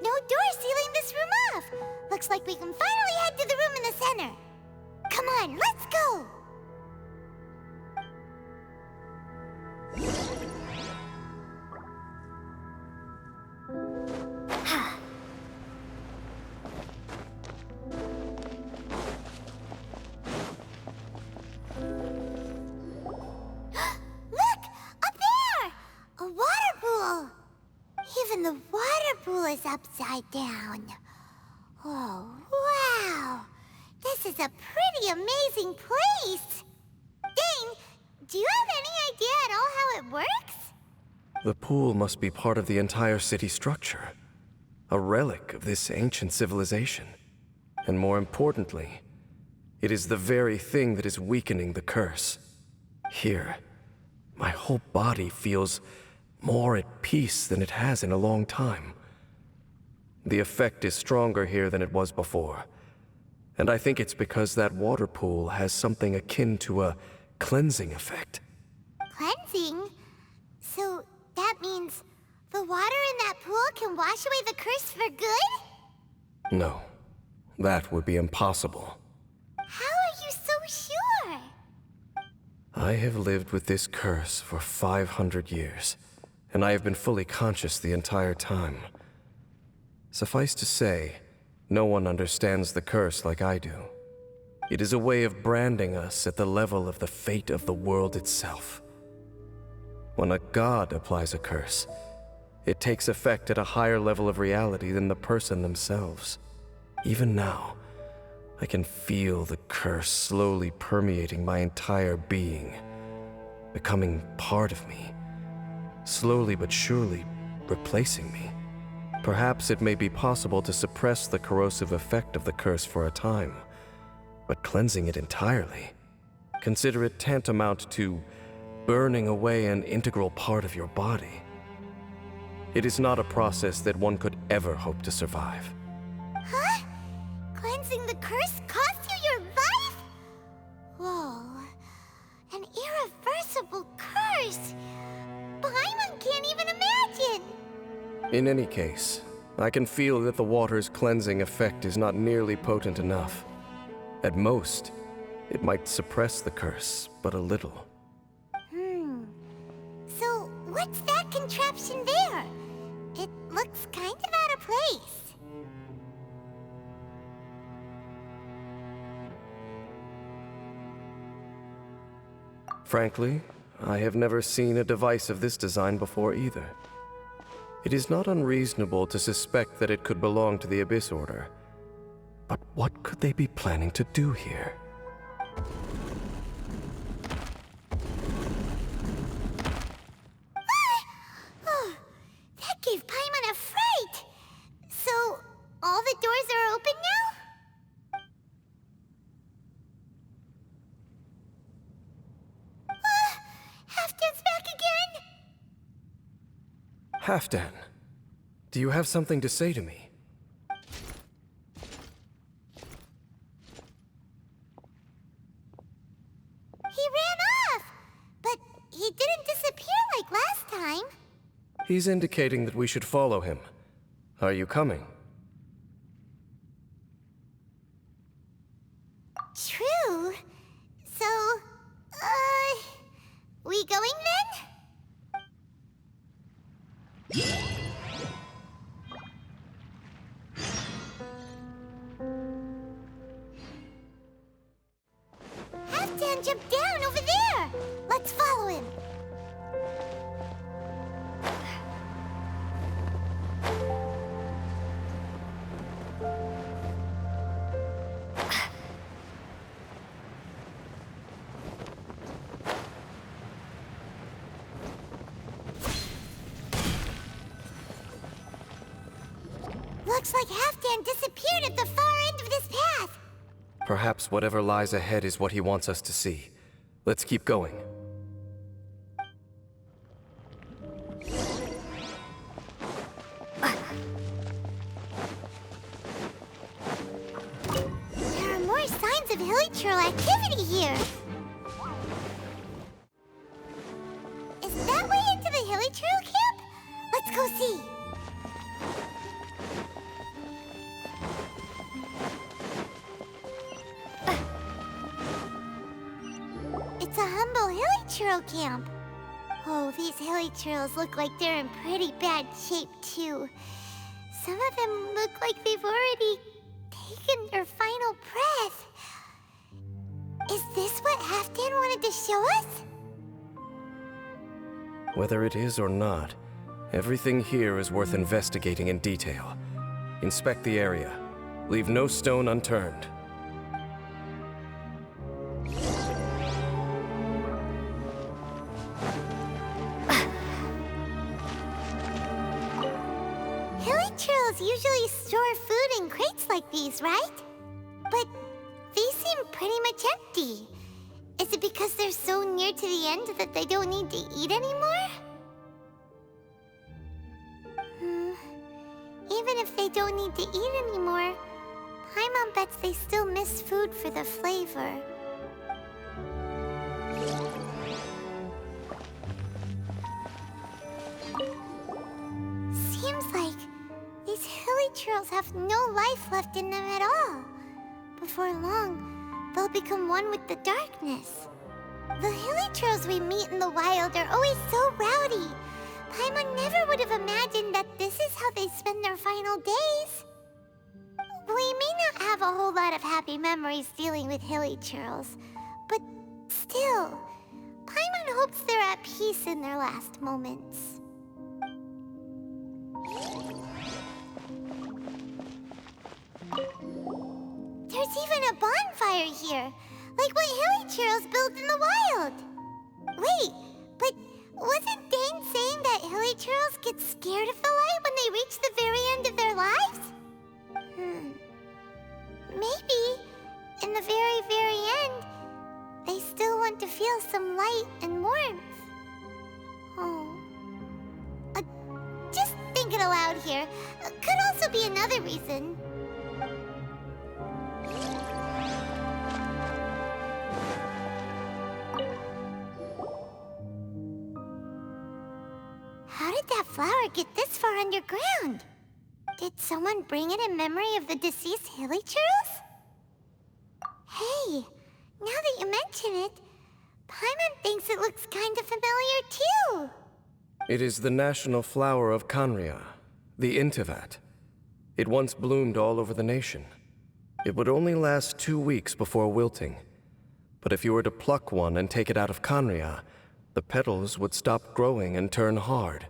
no door sealing this room off. Looks like we can finally head to the room in the center. Come on, let's go! Even the water pool is upside down. Oh, wow! This is a pretty amazing place! Dane, do you have any idea at all how it works? The pool must be part of the entire city structure. A relic of this ancient civilization. And more importantly, it is the very thing that is weakening the curse. Here, my whole body feels more at peace than it has in a long time. The effect is stronger here than it was before. And I think it's because that water pool has something akin to a cleansing effect. Cleansing? So that means the water in that pool can wash away the curse for good? No, that would be impossible. How are you so sure? I have lived with this curse for 500 years. And I have been fully conscious the entire time. Suffice to say, no one understands the curse like I do. It is a way of branding us at the level of the fate of the world itself. When a god applies a curse, it takes effect at a higher level of reality than the person themselves. Even now, I can feel the curse slowly permeating my entire being, becoming part of me. Slowly but surely replacing me. Perhaps it may be possible to suppress the corrosive effect of the curse for a time, but cleansing it entirely, consider it tantamount to burning away an integral part of your body. It is not a process that one could ever hope to survive. Huh? Cleansing the curse cost you your life? Whoa. An irreversible curse! Paimon can't even imagine! In any case, I can feel that the water's cleansing effect is not nearly potent enough. At most, it might suppress the curse, but a little. So, what's that contraption there? It looks kind of out of place. Frankly, I have never seen a device of this design before either. It is not unreasonable to suspect that it could belong to the Abyss Order. But what could they be planning to do here? Oh, that gave Paimon a fright! So, all the doors are open now? Halfdan's back again! Halfdan, do you have something to say to me? He ran off! But he didn't disappear like last time. He's indicating that we should follow him. Are you coming? True. So, we going then? Halfdan jumped down over there! Let's follow him! Looks like Halfdan disappeared at the far end of this path. Perhaps whatever lies ahead is what he wants us to see. Let's keep going. There are more signs of hilichurl activity here. Is that way into the hilichurl camp? Let's go see. churl camp. Oh, these hilly churls look like they're in pretty bad shape, too. Some of them look like they've already taken their final breath. Is this what Halfdan wanted to show us? Whether it is or not, everything here is worth investigating in detail. Inspect the area. Leave no stone unturned. Hilly churls usually store food in crates like these, right? But these seem pretty much empty. Is it because they're so near to the end that they don't need to eat anymore? Even if they don't need to eat anymore, Paimon bets they still miss food for the flavor. Seems like these hilly churls have no life left in them at all. Before long, they'll become one with the darkness. The hilly churls we meet in the wild are always so rowdy. Paimon never would have imagined that this is how they spend their final days. We may not have a whole lot of happy memories dealing with hilly churls, but still, Paimon hopes they're at peace in their last moments. There's even a bonfire here, like what hilly churls build in the wild. Wait, but wasn't Dane saying that hilly churls get scared of the light when they reach the very end of their lives? Maybe, in the very, very end, they still want to feel some light and warmth. Oh. Just thinking aloud here. Could also be another reason. How did that flower get this far underground? Did someone bring it in memory of the deceased hilly churls? Hey, now that you mention it, Paimon thinks it looks kind of familiar too. It is the national flower of Khaenri'ah, the Intivat. It once bloomed all over the nation. It would only last 2 weeks before wilting. But if you were to pluck one and take it out of Khaenri'ah, the petals would stop growing and turn hard.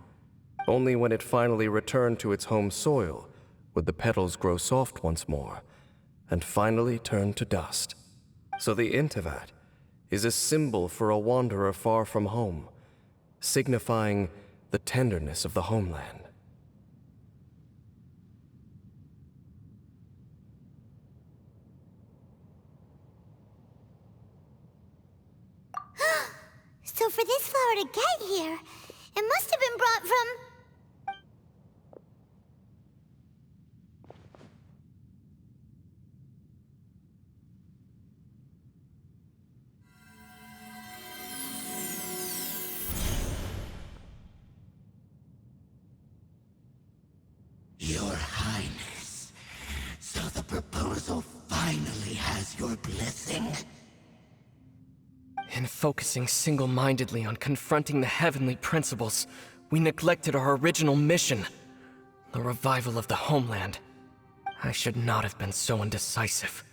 Only when it finally returned to its home soil would the petals grow soft once more, and finally turn to dust. So the Intivat is a symbol for a wanderer far from home, signifying the tenderness of the homeland. So for this flower to get here, it must have been brought from... Your Highness, so the proposal finally has your blessing? In focusing single-mindedly on confronting the heavenly principles, we neglected our original mission, the revival of the homeland. I should not have been so indecisive.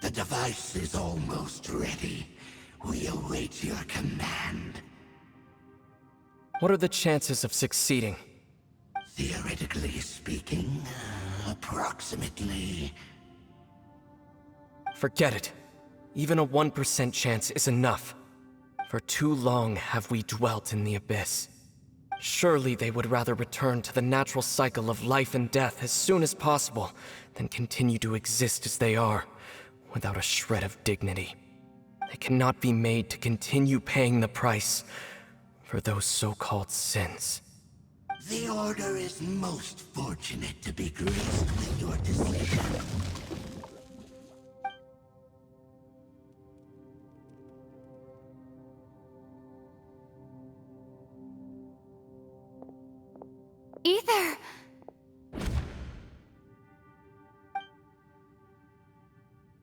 The device is almost ready. We await your command. What are the chances of succeeding? Theoretically speaking, approximately. Forget it. Even a 1% chance is enough. For too long have we dwelt in the abyss. Surely they would rather return to the natural cycle of life and death as soon as possible than continue to exist as they are, without a shred of dignity. They cannot be made to continue paying the price for those so-called sins. The Order is most fortunate to be graced with your decision. Ether!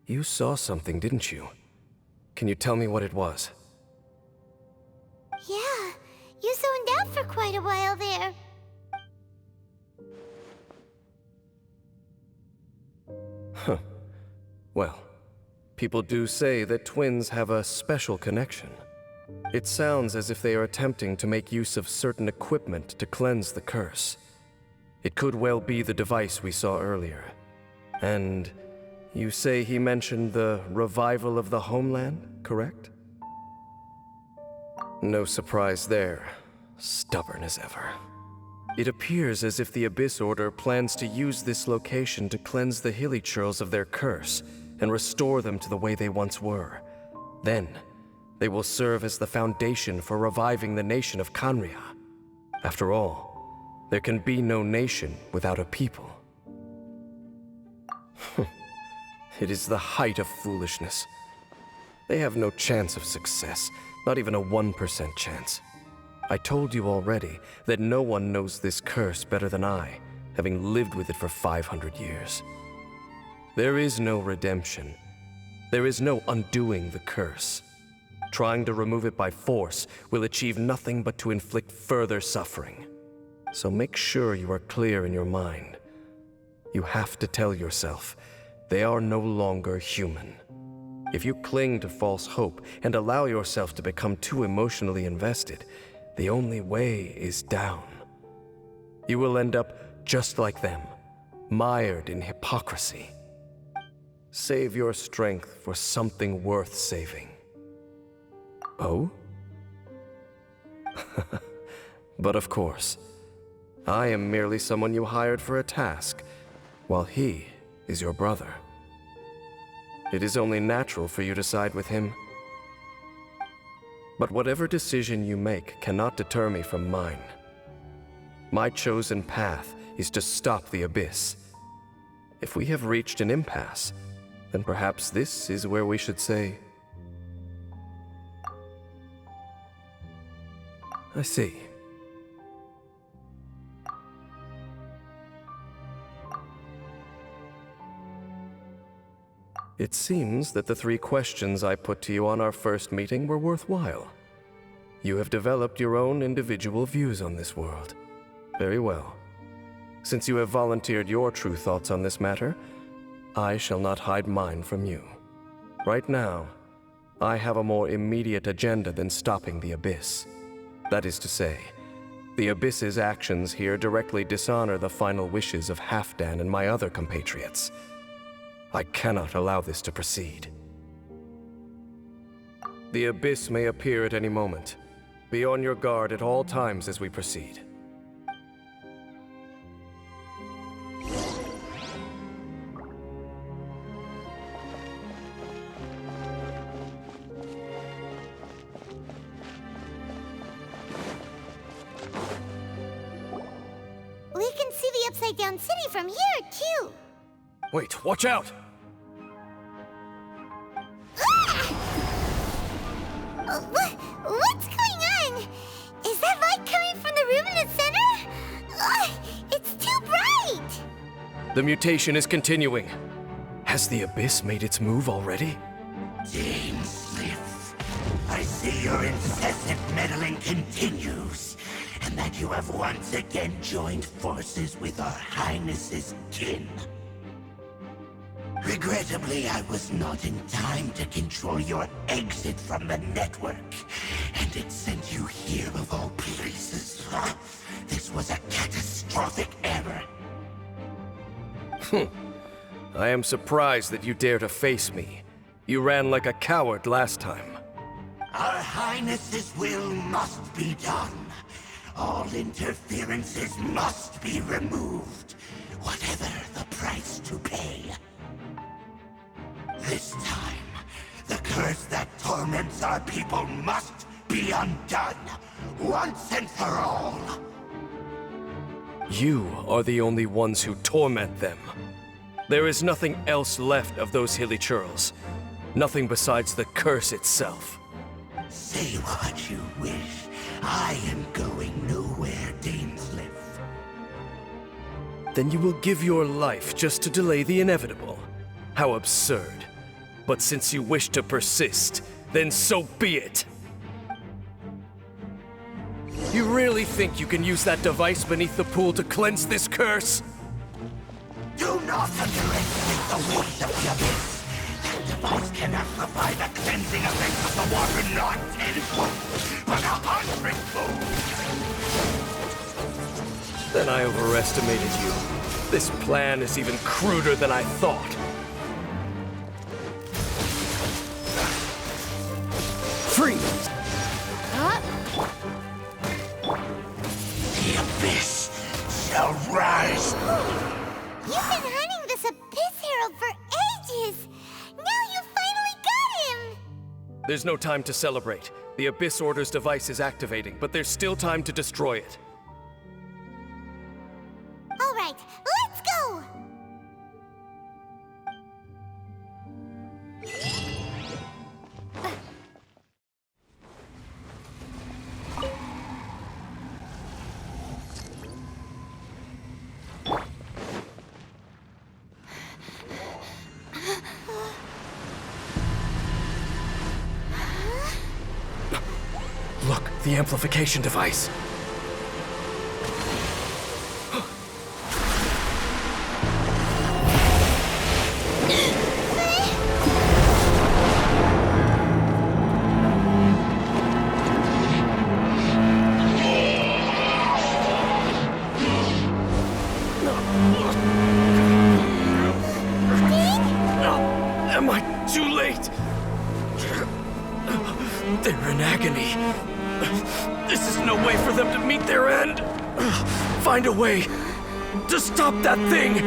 You saw something, didn't you? Can you tell me what it was? for quite a while there. Huh. Well, people do say that twins have a special connection. It sounds as if they are attempting to make use of certain equipment to cleanse the curse. It could well be the device we saw earlier. And you say he mentioned the revival of the homeland, correct? No surprise there. Stubborn as ever. It appears as if the Abyss Order plans to use this location to cleanse the Hilichurls of their curse and restore them to the way they once were. Then, they will serve as the foundation for reviving the nation of Khaenri'ah. After all, there can be no nation without a people. It is the height of foolishness. They have no chance of success, not even a 1% chance. I told you already that no one knows this curse better than I, having lived with it for 500 years. There is no redemption. There is no undoing the curse. Trying to remove it by force will achieve nothing but to inflict further suffering. So make sure you are clear in your mind. You have to tell yourself, they are no longer human. If you cling to false hope and allow yourself to become too emotionally invested, the only way is down. You will end up just like them, mired in hypocrisy. Save your strength for something worth saving. Oh? But of course, I am merely someone you hired for a task, while he is your brother. It is only natural for you to side with him. But whatever decision you make cannot deter me from mine. My chosen path is to stop the Abyss. If we have reached an impasse, then perhaps this is where we should say, I see. It seems that the 3 questions I put to you on our first meeting were worthwhile. You have developed your own individual views on this world. Very well. Since you have volunteered your true thoughts on this matter, I shall not hide mine from you. Right now, I have a more immediate agenda than stopping the Abyss. That is to say, the Abyss's actions here directly dishonor the final wishes of Halfdan and my other compatriots. I cannot allow this to proceed. The Abyss may appear at any moment. Be on your guard at all times as we proceed. We can see the Upside Down City from here, too. Wait, watch out! What's going on? Is that light coming from the room in the center? It's too bright! The mutation is continuing. Has the Abyss made its move already? Dainsliff, I see your incessant meddling continues, and that you have once again joined forces with our Highness's kin. Regrettably, I was not in time to control your exit from the network, and it sent you here of all places. This was a catastrophic error. I am surprised that you dare to face me. You ran like a coward last time. Our Highness's will must be done. All interferences must be removed, whatever the price to pay. This time, the curse that torments our people must be undone, once and for all. You are the only ones who torment them. There is nothing else left of those Hilichurls. Nothing besides the curse itself. Say what you wish. I am going nowhere, Dainsliff. Then you will give your life just to delay the inevitable. How absurd. But since you wish to persist, then so be it! You really think you can use that device beneath the pool to cleanse this curse? Do not underestimate the ways of the abyss. That device can amplify the cleansing effect of the water not tenfold, but 100-fold. Then I overestimated you. This plan is even cruder than I thought. Freeze! The abyss shall rise. You've been hunting this Abyss Herald for ages! Now you finally got him! There's no time to celebrate. The Abyss Order's device is activating, but there's still time to destroy it. All right, let's go! Look, the amplification device. Am I too late? They're in agony. This is no way for them to meet their end. Find a way to stop that thing.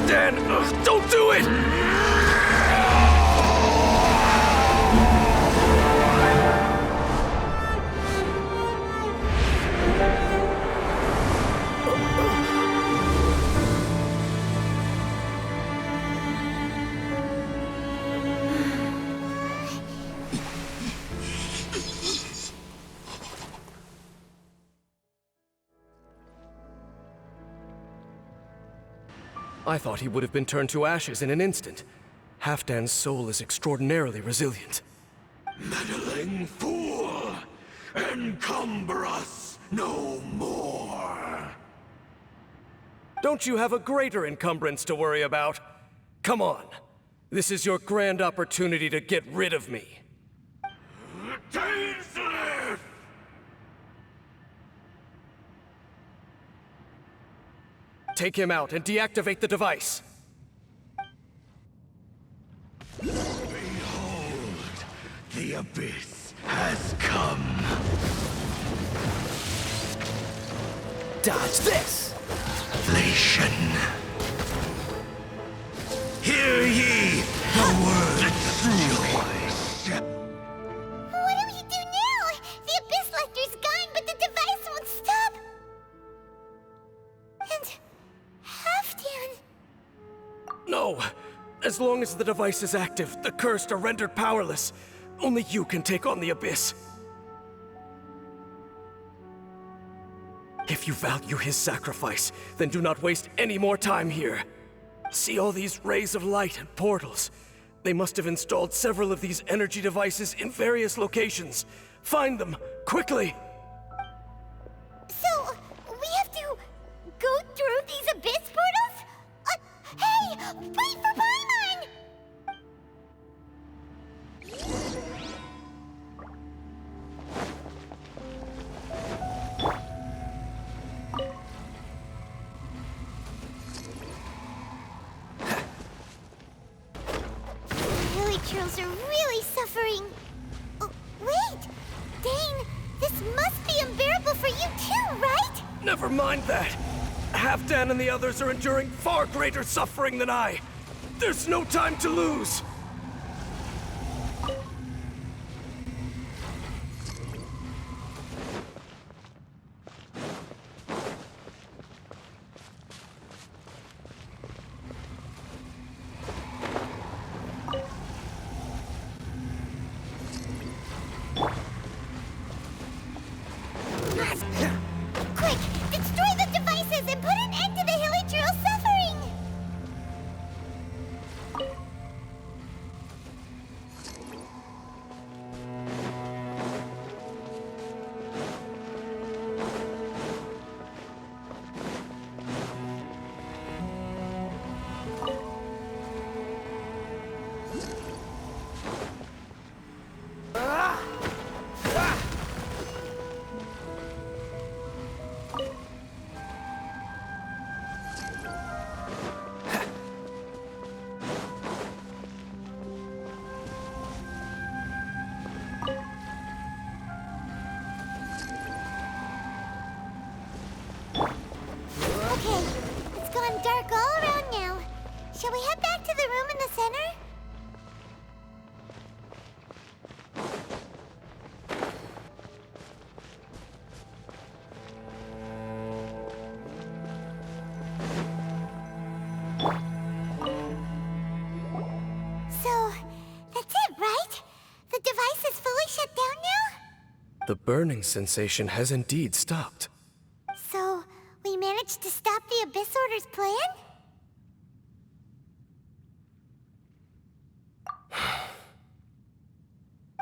Dan, don't do it! I thought he would have been turned to ashes in an instant. Halfdan's soul is extraordinarily resilient. Meddling fool! Encumber us no more! Don't you have a greater encumbrance to worry about? Come on. This is your grand opportunity to get rid of me. Dainsleif! Take him out and deactivate the device. Behold, the abyss has come. Dodge this! Inflation. Hear ye the words of choice. What do we do now? The Abyss Lecter's gone, but the device won't stop! And... Halfdan... No! As long as the device is active, the cursed are rendered powerless. Only you can take on the Abyss. If you value his sacrifice, then do not waste any more time here. See all these rays of light and portals? They must have installed several of these energy devices in various locations. Find them, quickly! So, we have to go through these Abyss portals? Hey! Wait for Paimon! Villagers are really suffering. Oh, wait! Dane, this must be unbearable for you too, right? Never mind that. Halfdan and the others are enduring far greater suffering than I. There's no time to lose. The burning sensation has indeed stopped. So, we managed to stop the Abyss Order's plan?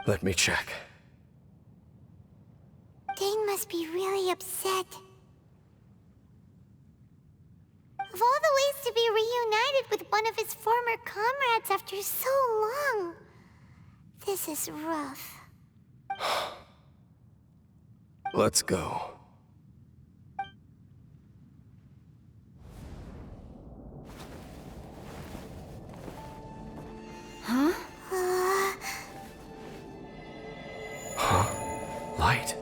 Let me check. Dane must be really upset. Of all the ways to be reunited with one of his former comrades after so long, this is rough. Let's go. Huh? Huh? Light?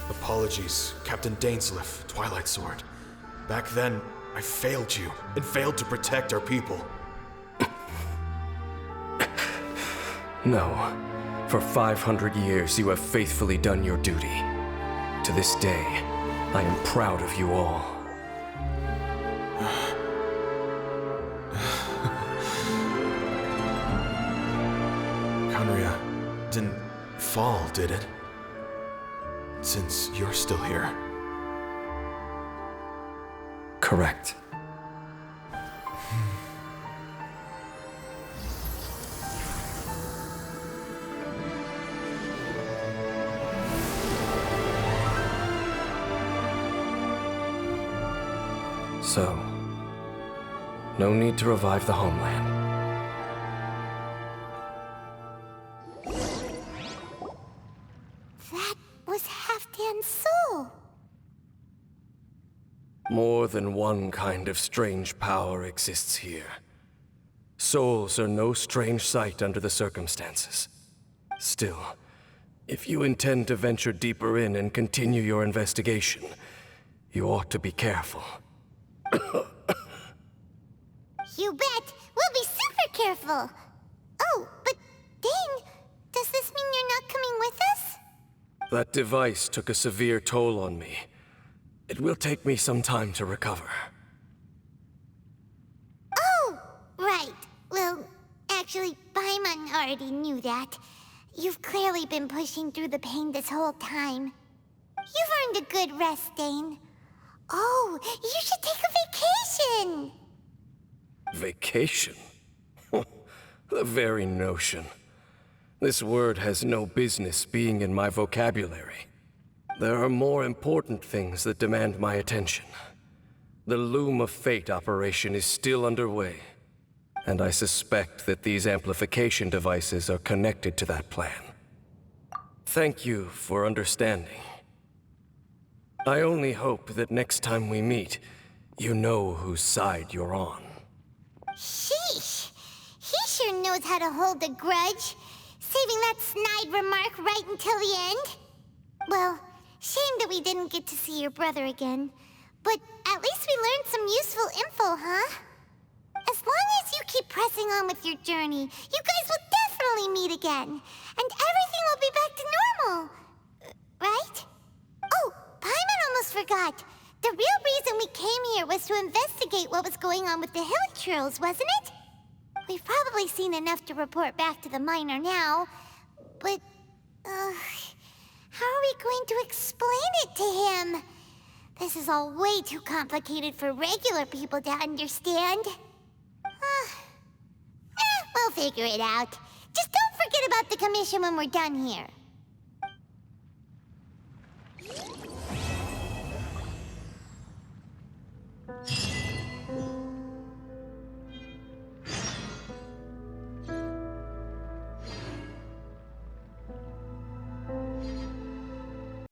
Apologies, Captain Dainsleif, Twilight Sword. Back then, I failed you, and failed to protect our people. No. For 500 years, you have faithfully done your duty. To this day, I am proud of you all. Khaenri'ah didn't fall, did it? Since you're still here. Correct. So, no need to revive the homeland. That was Halfdan's soul. More than one kind of strange power exists here. Souls are no strange sight under the circumstances. Still, if you intend to venture deeper in and continue your investigation, you ought to be careful. You bet! We'll be super careful! Oh, but Dane, does this mean you're not coming with us? That device took a severe toll on me. It will take me some time to recover. Oh, right. Well, actually, Paimon already knew that. You've clearly been pushing through the pain this whole time. You've earned a good rest, Dane. Oh, you should take a vacation! Vacation? The very notion. This word has no business being in my vocabulary. There are more important things that demand my attention. The Loom of Fate operation is still underway, and I suspect that these amplification devices are connected to that plan. Thank you for understanding. I only hope that next time we meet, you know whose side you're on. Sheesh! He sure knows how to hold a grudge, saving that snide remark right until the end. Well, shame that we didn't get to see your brother again, but at least we learned some useful info, huh? As long as you keep pressing on with your journey, you guys will definitely meet again, and everything will be back to normal. Right? Oh, Paimon almost forgot. The real reason we came here was to investigate what was going on with the Hilichurls, wasn't it? We've probably seen enough to report back to the miner now, but, how are we going to explain it to him? This is all way too complicated for regular people to understand. We'll figure it out. Just don't forget about the commission when we're done here.